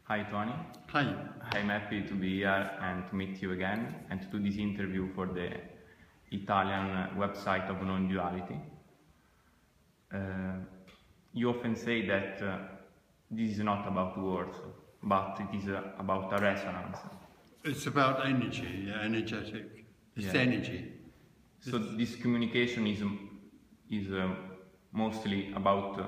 Hi Tony. Hi. I'm happy to be here and to meet you again and to do this interview for the Italian website of Non-Duality. You often say that this is not about words, but it is about a resonance. It's about energy, energetic. It's energy. So this communication is mostly about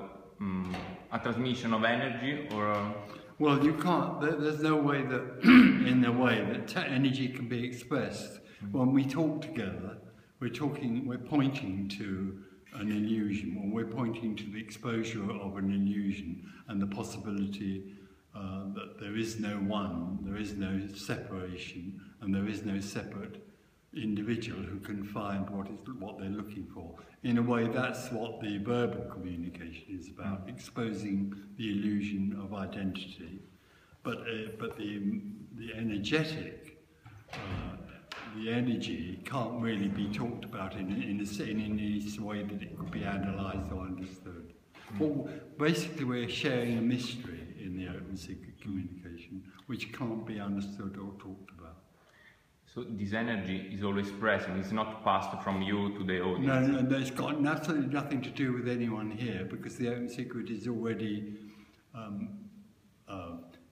a transmission of energy, or well, you can't. There's no way that, in a way that energy can be expressed. When we talk together, we're pointing to an illusion. When we're pointing to the exposure of an illusion and the possibility that there is no one, there is no separation, and there is no separate individual who can find what they're looking for. In a way, that's what the verbal communication is about, exposing the illusion of identity. But the energetic, the energy can't really be talked about in any way that it could be analysed or understood. Well, basically, we're sharing a mystery in the open secret communication, which can't be understood or talked about. So this energy is always present, it's not passed from you to the audience? No, it's got absolutely nothing to do with anyone here, because the open secret is already,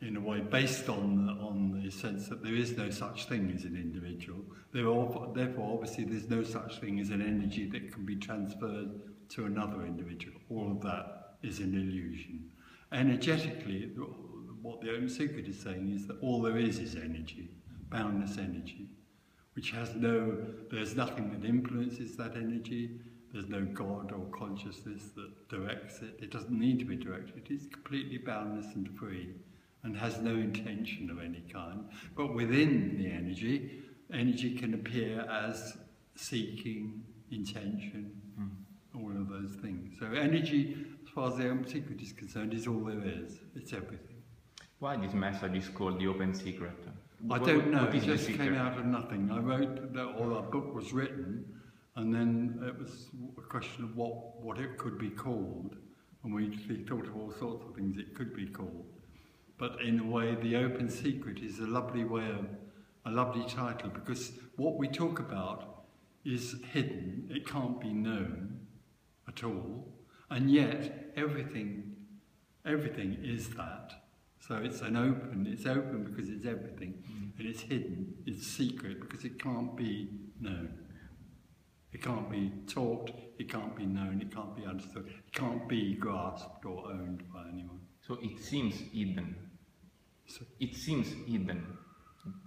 in a way, based on the sense that there is no such thing as an individual. Therefore, obviously, there's no such thing as an energy that can be transferred to another individual. All of that is an illusion. Energetically, what the open secret is saying is that all there is energy. Boundless energy, which there's nothing that influences that energy, there's no God or consciousness that directs it, it doesn't need to be directed, it's completely boundless and free, and has no intention of any kind. But within the energy can appear as seeking, intention, all of those things. So energy, as far as the open secret is concerned, is all there is, it's everything. Why this message is called the open secret? I don't know, it just came out of nothing. I wrote that, or a book was written, and then it was a question of what it could be called, and we thought of all sorts of things it could be called. But in a way, the open secret is a lovely title, because what we talk about is hidden, it can't be known at all, and yet everything is that. So it's open because it's everything, and it's hidden, it's secret because it can't be known. It can't be taught, it can't be known, it can't be understood, it can't be grasped or owned by anyone. So it seems hidden. It seems hidden.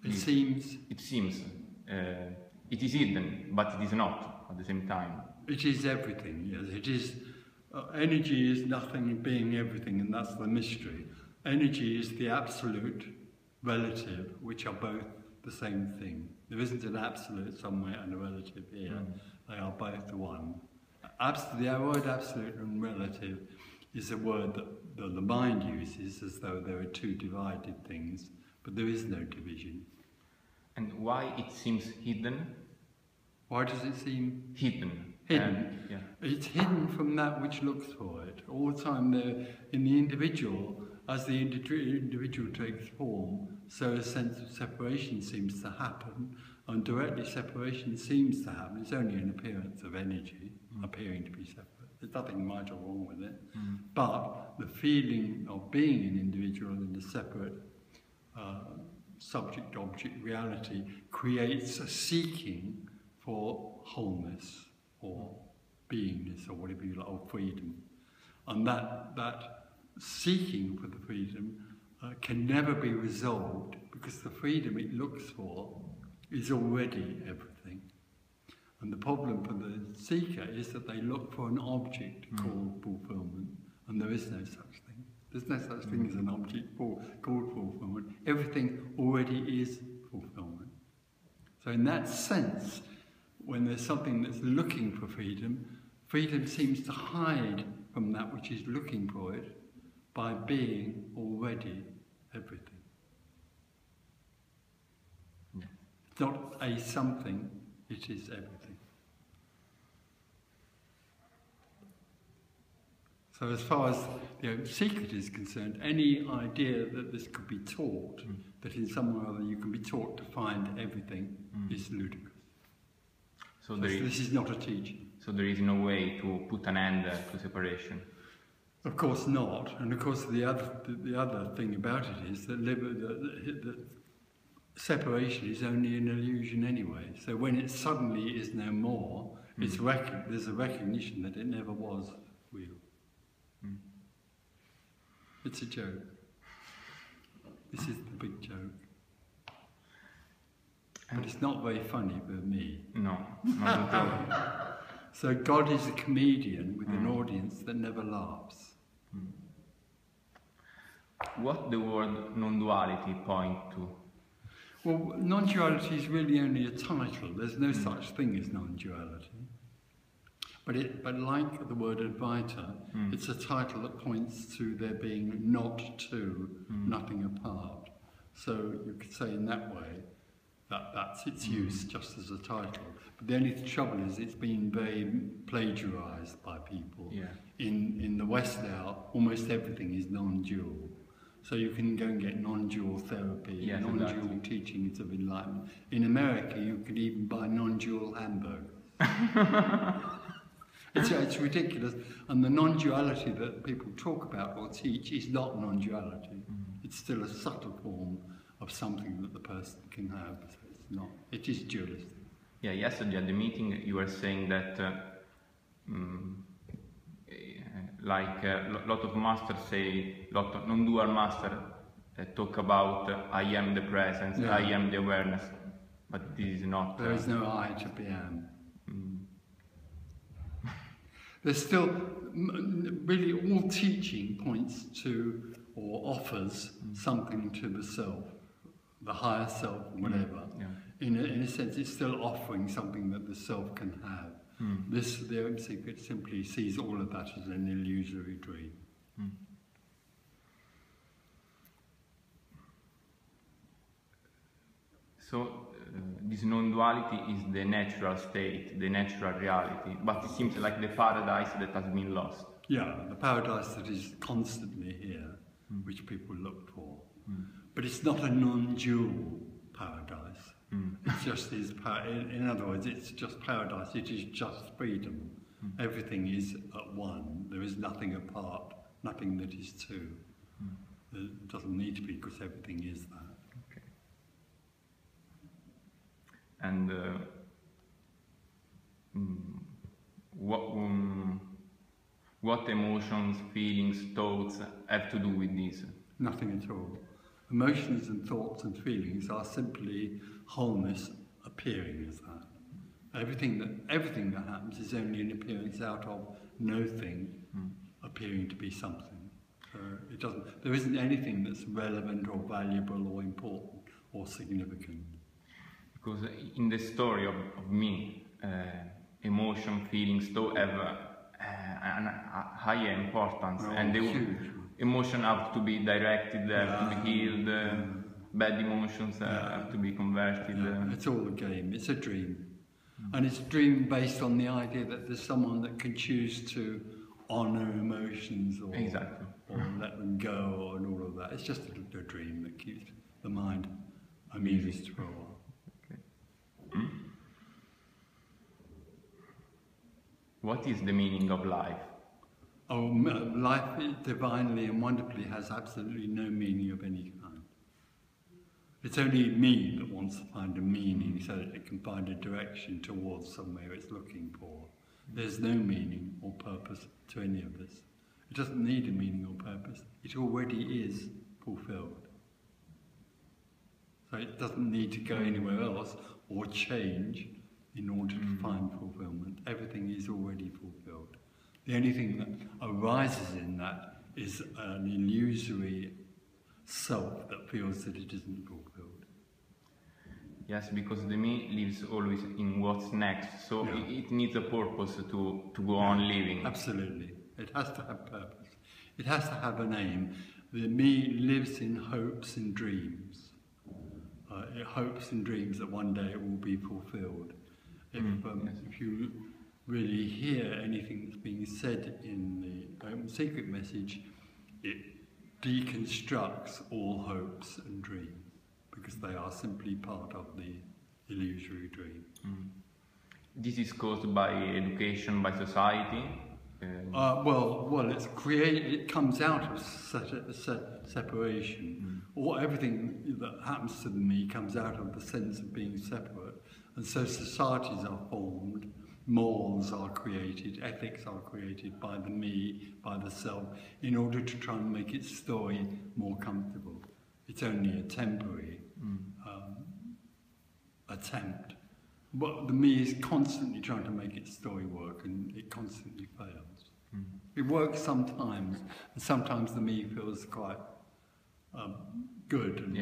It seems. It is hidden, but it is not at the same time. It is everything, yes. It is. Energy is nothing being everything, and that's the mystery. Energy is the absolute, relative, which are both the same thing. There isn't an absolute somewhere and a relative here. They are both the one. The word absolute and relative is a word that the mind uses as though there are two divided things, but there is no division. And why it seems hidden? Why does it seem hidden? Hidden. It's hidden from that which looks for it. All the time there, in the individual, as the individual takes form, so a sense of separation seems to happen, and directly separation seems to happen. It's only an appearance of energy, appearing to be separate. There's nothing right or wrong with it. But the feeling of being an individual in a separate subject-object reality creates a seeking for wholeness, or beingness, or whatever you like, or freedom. And that seeking for the freedom can never be resolved, because the freedom it looks for is already everything. And the problem for the seeker is that they look for an object called fulfillment, and there is no such thing. There's no such thing as an object called fulfillment. Everything already is fulfillment. So in that sense, when there's something that's looking for freedom, freedom seems to hide from that which is looking for it by being already everything. It's not a something, it is everything. So as far as secret is concerned, any idea that this could be taught, that in some way or other you can be taught to find everything, is ludicrous. So this is not a teaching. So there is no way to put an end to separation. Of course not, and of course the other thing about it is that the separation is only an illusion anyway. So when it suddenly is no more, there's a recognition that it never was real. It's a joke. This is the big joke. But it's not very funny for me. No, not at all. So God is a comedian with an audience that never laughs. What the word non-duality point to? Well, non-duality is really only a title. There's no such thing as non-duality. But like the word Advaita, it's a title that points to there being not two, nothing apart. So you could say in that way that that's its use just as a title. But the only trouble is it's been very plagiarized by people. Yeah. In the West now, almost everything is non-dual. So you can go and get non-dual therapy, non-dual teachings of enlightenment. In America, you could even buy non-dual hamburgers. It's ridiculous. And the non-duality that people talk about or teach is not non-duality. It's still a subtle form of something that the person can have. So it's not. It is dualistic. Yeah, yesterday at the meeting you were saying that lot of masters say, lot of non-dual masters talk about I am the presence, I am the awareness, but this is not. There is no I to be am. There's still, really all teaching points to or offers something to the self, the higher self, whatever. In a sense, it's still offering something that the self can have. The Om Secret simply sees all of that as an illusory dream. So this non-duality is the natural state, the natural reality, but it seems like the paradise that has been lost. Yeah, the paradise that is constantly here, which people look for. But it's not a non-dual paradise. It just is, in other words, it's just paradise, it is just freedom. Everything is at one, there is nothing apart, nothing that is two. It doesn't need to be because everything is that. Okay. And what emotions, feelings, thoughts have to do with this? Nothing at all. Emotions and thoughts and feelings are simply wholeness appearing as that. Everything that happens is only an appearance out of no thing appearing to be something. There isn't anything that's relevant or valuable or important or significant. Because in the story of me, emotion, feelings, thought have a higher importance, and emotions have to be directed, have to be healed. Bad emotions have to be converted. It's all a game. It's a dream. And it's a dream based on the idea that there's someone that can choose to honour emotions or let them go and all of that. It's just a dream that keeps the mind amused for a while. Okay. What is the meaning of life? Oh, life divinely and wonderfully has absolutely no meaning of any kind. It's only me that wants to find a meaning so that it can find a direction towards somewhere it's looking for. There's no meaning or purpose to any of this. It doesn't need a meaning or purpose. It already is fulfilled. So it doesn't need to go anywhere else or change in order to find fulfillment. Everything is already fulfilled. The only thing that arises in that is an illusory self that feels that it isn't fulfilled. Yes, because the me lives always in what's next, so it needs a purpose to go on living. Absolutely. It has to have purpose. It has to have an aim. The me lives in hopes and dreams. It hopes and dreams that one day it will be fulfilled. If really hear anything that's being said in the open secret message, it deconstructs all hopes and dreams, because they are simply part of the illusory dream. This is caused by education, by society? Well, it comes out of separation. Or everything that happens to me comes out of the sense of being separate. And so societies are formed, morals are created, ethics are created by the me, by the self, in order to try and make its story more comfortable. It's only a temporary attempt. But the me is constantly trying to make its story work, and it constantly fails. It works sometimes, and sometimes the me feels quite good.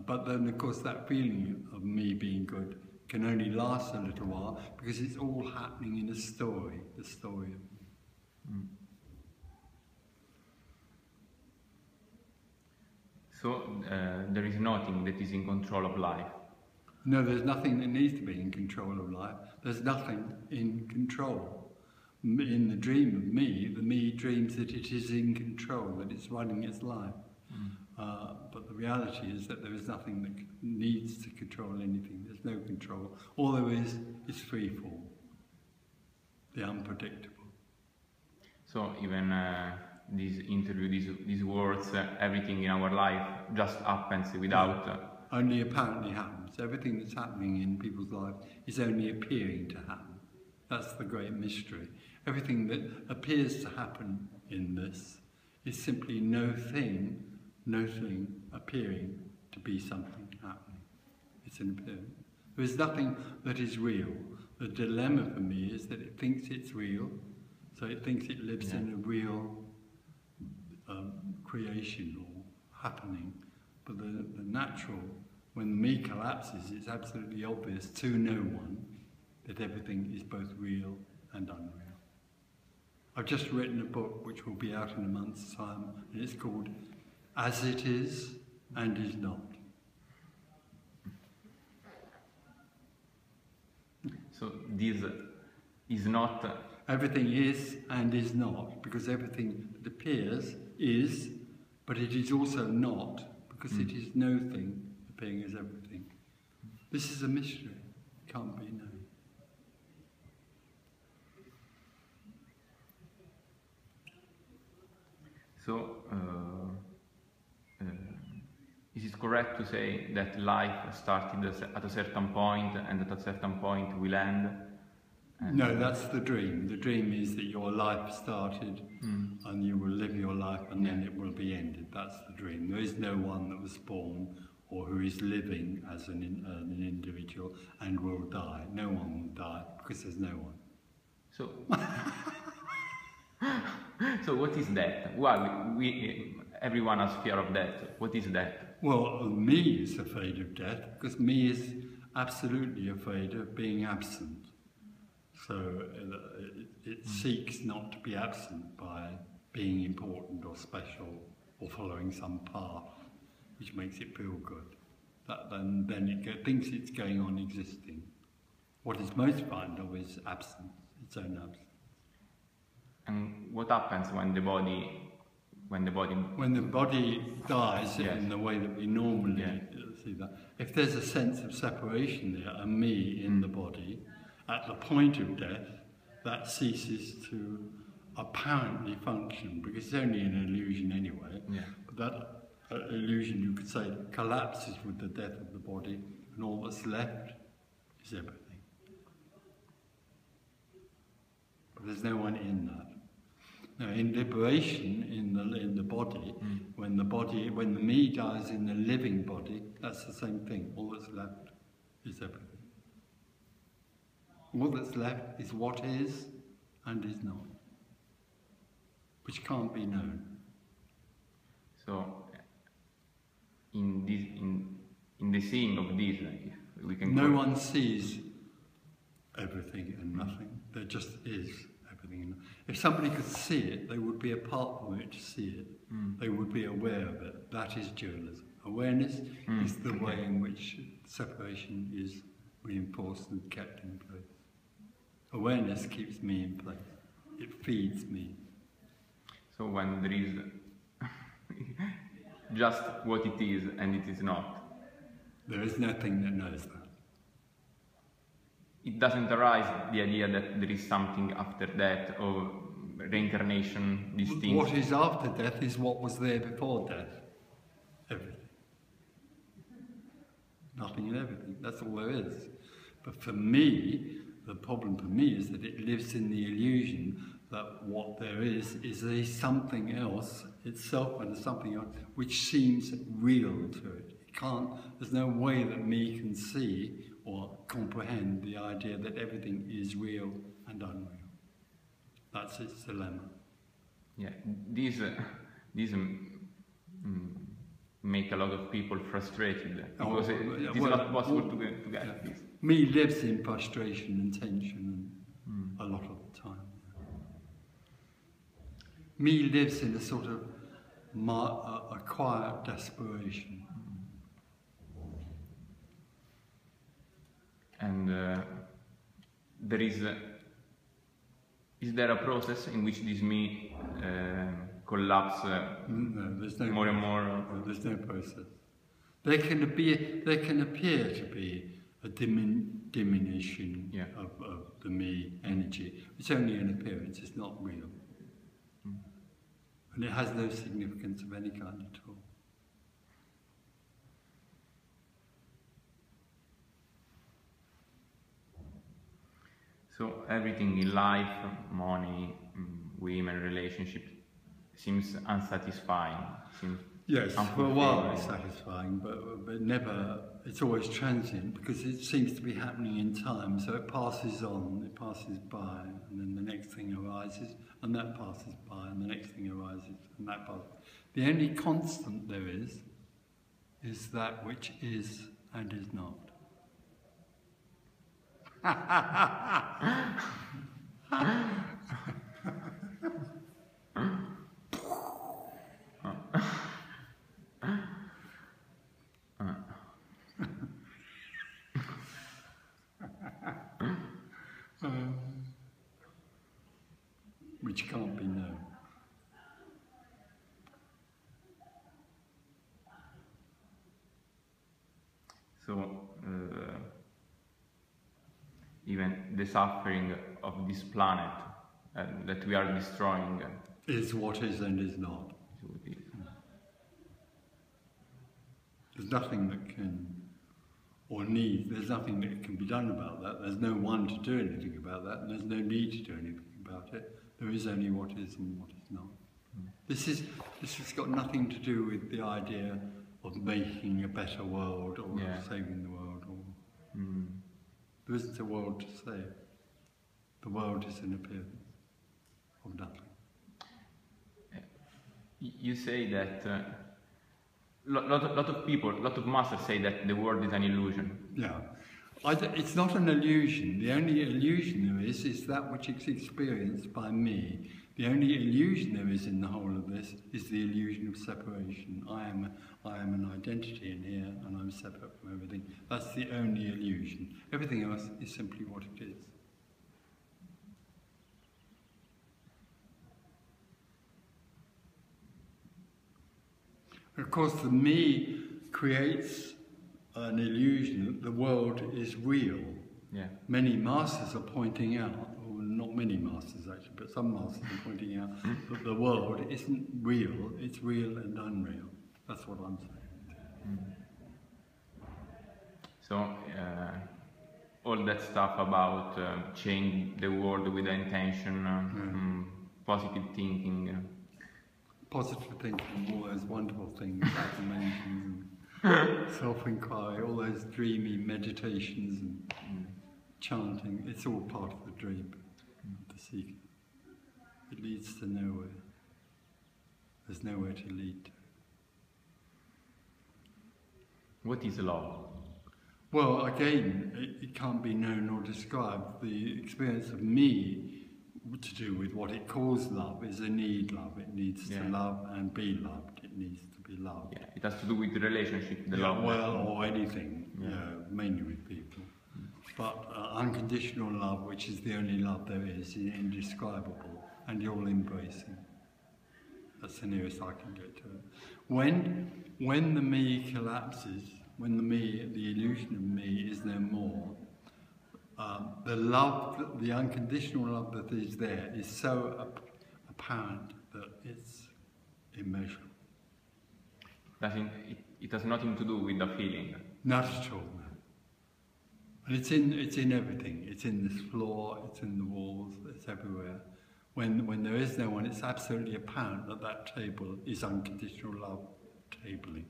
But then, of course, that feeling of me being good can only last a little while, because it's all happening in a story, the story of me. So there is nothing that is in control of life? No, there's nothing that needs to be in control of life. There's nothing in control. In the dream of me, the me dreams that it is in control, that it's running its life. But the reality is that there is nothing that needs to control anything. There's no control. All there is freefall, the unpredictable. So even this interview, these words, everything in our life just happens without... Only apparently happens. Everything that's happening in people's lives is only appearing to happen. That's the great mystery. Everything that appears to happen in this is simply no thing appearing to be something happening. It's an appearance. There is nothing that is real. The dilemma for me is that it thinks it's real, so it thinks it lives in a real creation or happening. But the natural, when the me collapses, it's absolutely obvious to no one that everything is both real and unreal. I've just written a book which will be out in a month's time, and it's called As It Is and Is Not. So this is not... Everything is and is not, because everything that appears is, but it is also not, because it is no thing appearing as everything. This is a mystery, it can't be known. So, is it correct to say that life started at a certain point and at a certain point will end? No, that's the dream. The dream is that your life started and you will live your life and then it will be ended. That's the dream. There is no one that was born or who is living as an individual and will die. No one will die because there's no one. So, so what is death? Well, everyone has fear of death. What is death? Well, me is afraid of death because me is absolutely afraid of being absent. So it seeks not to be absent by being important or special or following some path which makes it feel good. Then it thinks it's going on existing. What it's most frightened of is absence, its own absence. And what happens when the body dies in the way that we normally see that? If there's a sense of separation there, a me in the body, at the point of death, that ceases to apparently function, because it's only an illusion anyway. But that illusion, you could say, collapses with the death of the body, and all that's left is everything. But there's no one in that. Now, in liberation, in the body, when the me dies in the living body, that's the same thing. All that's left is everything. All that's left is what is and is not, which can't be known. So, in the seeing of this, if we can. No one sees everything and nothing. There just is everything. If somebody could see it, they would be apart from it to see it. They would be aware of it. That is dualism. Awareness is the way in which separation is reinforced and kept in place. Awareness keeps me in place. It feeds me. So when there is just what it is and it is not, there is nothing that knows that. It doesn't arise the idea that there is something after death or reincarnation, these things. What is after death is what was there before death. Everything. Nothing and everything. That's all there is. But for me, the problem for me is that it lives in the illusion that what there is a something else itself and something else which seems real to it. It can't, there's no way that me can see or comprehend the idea that everything is real and unreal. That's its dilemma. Yeah, these make a lot of people frustrated because it is not possible to get this. Me lives in frustration and tension a lot of the time. Me lives in a sort of a quiet desperation. And there is there a process in which this me collapse No, there's no more process. and more? No, there's no process. There can appear to be a diminution of the me energy. It's only an appearance, it's not real. And it has no significance of any kind at all. So everything in life, money, women, relationships, seems unsatisfying. Yes, for a while it's satisfying, but never, it's always transient because it seems to be happening in time, so it passes on, it passes by, and then the next thing arises, and that passes by, and the next thing arises, and that passes. The only constant there is that which is and is not. Which can't be known. So even the suffering of this planet that we are destroying is what is and is not. There's nothing that can, or need, there's nothing that can be done about that. There's no one to do anything about that, and there's no need to do anything about it. There is only what is and what is not. This has got nothing to do with the idea of making a better world or saving the world. Or there isn't a world to save. The world is an appearance of nothing. You say that lot of people, lot of masters say that the world is an illusion. Yeah. It's not an illusion. The only illusion there is that which is experienced by me. The only illusion there is in the whole of this is the illusion of separation. I am an identity in here, and I'm separate from everything. That's the only illusion. Everything else is simply what it is. Of course, the me creates an illusion that the world is real. Yeah. Many masters are pointing out, or not many masters actually, but some masters are pointing out that the world isn't real, it's real and unreal. That's what I'm saying. So, all that stuff about change the world with the intention, positive thinking. Positive thinking, all those wonderful things, affirmations, self-inquiry, all those dreamy meditations and chanting, it's all part of the dream, the seeking. It leads to nowhere. There's nowhere to lead to. What is love? Well, again, it can't be known or described. The experience of me to do with what it calls love is a need love. It needs to love and be loved. It needs to be loved. Yeah, it has to do with the relationship, the love. Well, or anything, mainly with people. but unconditional love, which is the only love there is indescribable and all embracing. That's the nearest I can get to it. When the me collapses, when the illusion of me is no more, the love, the unconditional love that is there is so apparent that it's immeasurable. It has nothing to do with the feeling. Not at all, no. And it's in everything. It's in this floor, it's in the walls, it's everywhere. When there is no one, it's absolutely apparent that that table is unconditional love tabling.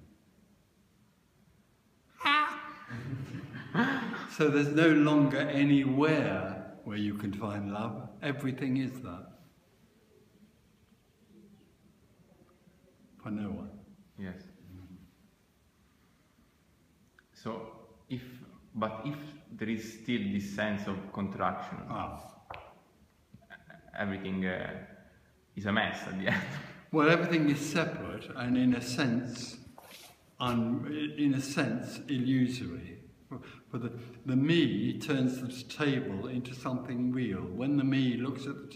So there's no longer anywhere where you can find love. Everything is that. For no one. Yes. So, if there is still this sense of contraction, everything is a mess at the end. Well, everything is separate and in a sense illusory. But the me turns this table into something real. When the me looks at the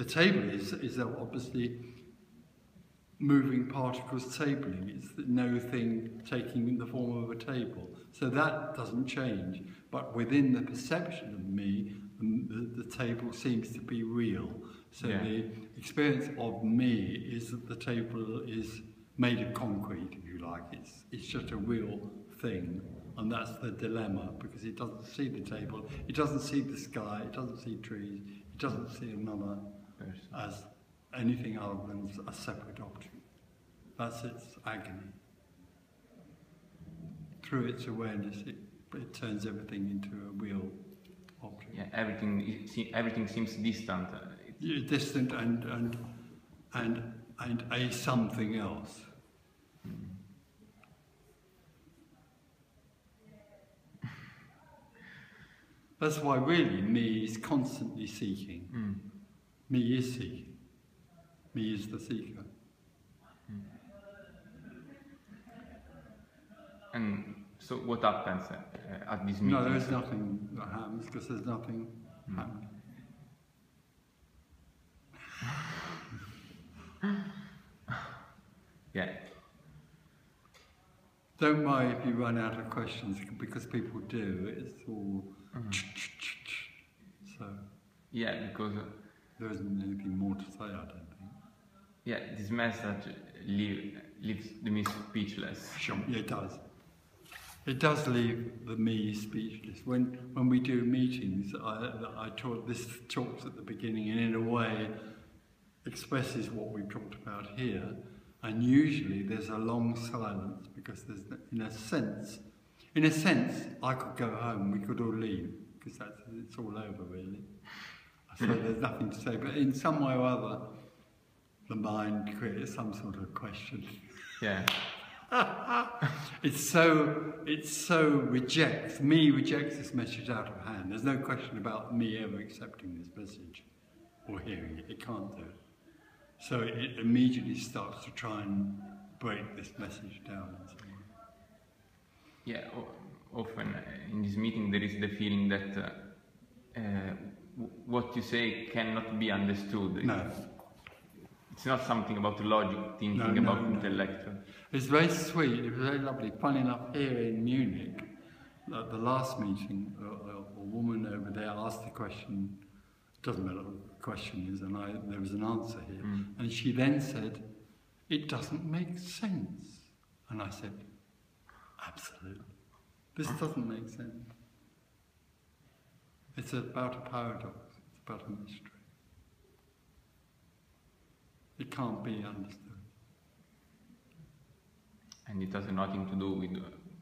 table is obviously moving particles tabling. It's no thing taking the form of a table. So that doesn't change. But within the perception of me, the table seems to be real. So the experience of me is that the table is made of concrete, if you like. It's just a real thing. And that's the dilemma, because it doesn't see the table, it doesn't see the sky, it doesn't see trees, it doesn't see another as anything other than a separate object. That's its agony. Through its awareness, it turns everything into a real object. Yeah, everything seems distant. Distant and a something else. That's why really me is constantly seeking. Me is seeking. Me is the seeker. And so what happens at this meeting? No, there's nothing that happens because there's nothing happening. Yeah. Don't worry if you run out of questions, because people do. It's all so. Yeah, because there isn't anything more to say, I don't think. Yeah, this message leaves me speechless. Sure, yeah, it does. It does leave the me speechless. When we do meetings, I taught this talks at the beginning, and in a way expresses what we've talked about here. And usually there's a long silence because there's, in a sense, I could go home. We could all leave because it's all over really. So there's nothing to say. But in some way or other, the mind creates some sort of question. Yeah. it so rejects this message out of hand. There's no question about me ever accepting this message or hearing it. It can't do it. So it immediately starts to try and break this message down. Yeah, often in this meeting there is the feeling that what you say cannot be understood. No. It's not something about logic, thinking about intellectual. It's very sweet, it was very lovely. Funny enough, here in Munich, at the last meeting, a woman over there asked the question, doesn't matter what the question is, and there was an answer here. And she then said, it doesn't make sense. And I said, absolutely. This doesn't make sense. It's about a paradox. It's about a mystery. It can't be understood. And it has nothing to do with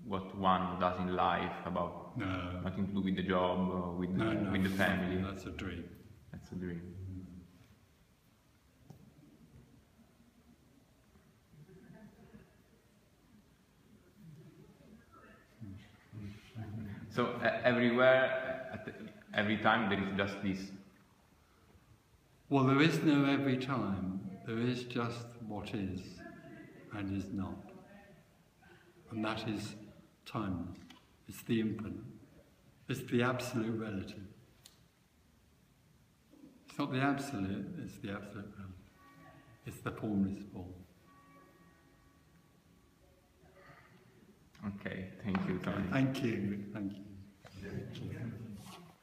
what one does in life, about nothing to do with the job, or with the family. That's a dream. That's a dream. So everywhere, every time there is just this. Well, there is no every time. There is just what is and is not. And that is timeless. It's the infinite. It's the absolute relative. It's not the absolute, it's the absolute relative. It's the formless form. Okay, thank you, Tony. Thank you.